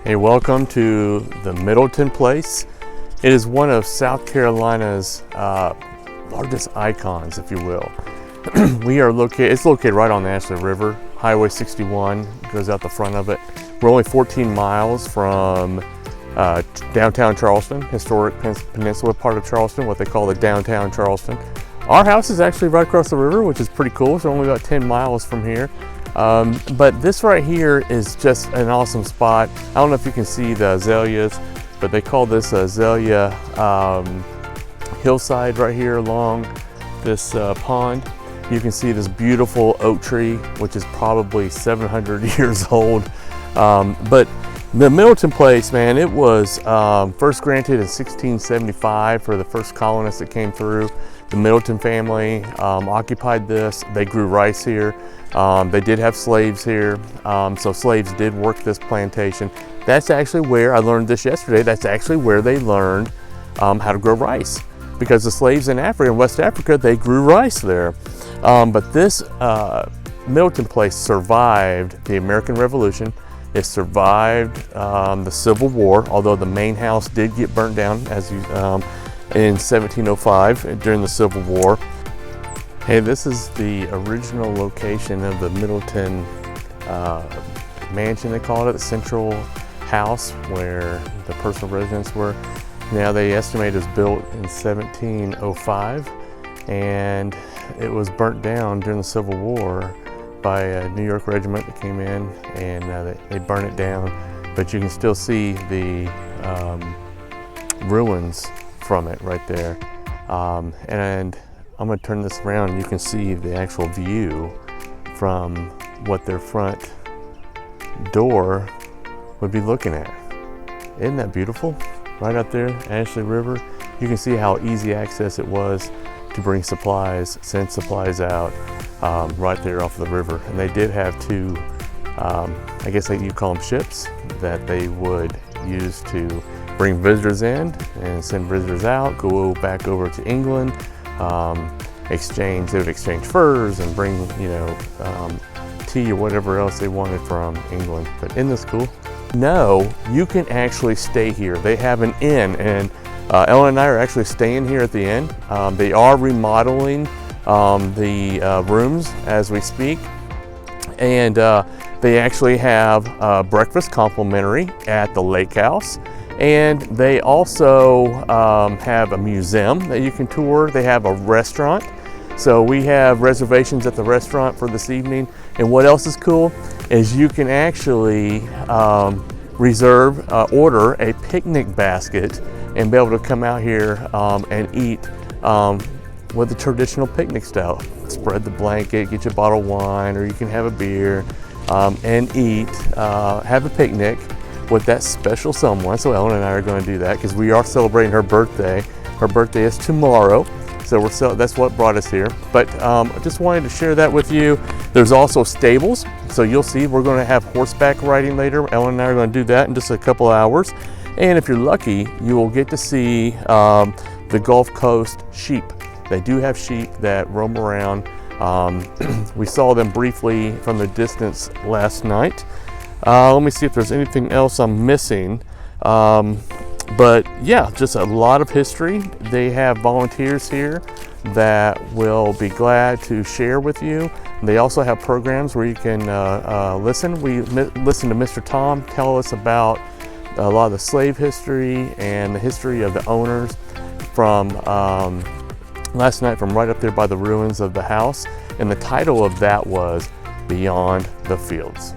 Hey, welcome to the Middleton place. It is one of South Carolina's largest icons, if you will. It's located right on the Ashley River. Highway 61 goes out the front of it. We're only 14 miles from downtown Charleston, historic peninsula part of Charleston, what they call the downtown Charleston. Our house is actually right across the river, which is pretty cool. So only about 10 miles from here. But this right here is just an awesome spot. I don't know if you can see the azaleas, but they call this azalea hillside right here along this pond. You can see this beautiful oak tree, which is probably 700 years old. But the Middleton place, man, it was first granted in 1675 for the first colonists that came through. The Middleton family occupied this. They grew rice here. They did have slaves here, so slaves did work this plantation. That's actually where, I learned this yesterday, that's actually where they learned how to grow rice, because the slaves in Africa, in West Africa, they grew rice there. But this Middleton place survived the American Revolution. It survived the Civil War, although the main house did get burnt down in 1705 during the Civil War. Hey, this is the original location of the Middleton mansion, they call it, the central house where the personal residence were. Now they estimate it was built in 1705, and it was burnt down during the Civil War by a New York regiment that came in, and they burned it down. But you can still see the ruins from it right there. And I'm going to turn this around and you can see the actual view from what their front door would be looking at. Isn't that beautiful? Right up there, Ashley River. You can see how easy access it was to bring supplies, send supplies out right there off the river. And they did have two, I guess you call them ships, that they would use to bring visitors in and send visitors out, go back over to England. They would exchange furs and bring, tea or whatever else they wanted from England. But isn't this cool? No, you can actually stay here. They have an inn, and Ellen and I are actually staying here at the inn. They are remodeling the rooms as we speak, and they actually have breakfast complimentary at the lake house. And they also have a museum that you can tour. They have a restaurant. So we have reservations at the restaurant for this evening. And what else is cool is you can actually order a picnic basket and be able to come out here and eat with the traditional picnic style. Spread the blanket, get your bottle of wine, or you can have a beer and eat, have a picnic with that special someone. So Ellen and I are going to do that because we are celebrating her birthday. Her birthday is tomorrow, so that's what brought us here. But I just wanted to share that with you. There's also stables, so you'll see we're going to have horseback riding later. Ellen and I are going to do that in just a couple hours. And if you're lucky, you will get to see the Gulf Coast sheep. They do have sheep that roam around. We saw them briefly from the distance last night. Let me see if there's anything else I'm missing. But yeah, just a lot of history. They have volunteers here that will be glad to share with you. They also have programs where you can listen. We listened to Mr. Tom tell us about a lot of the slave history and the history of the owners from last night, from right up there by the ruins of the house. And the title of that was Beyond the Fields.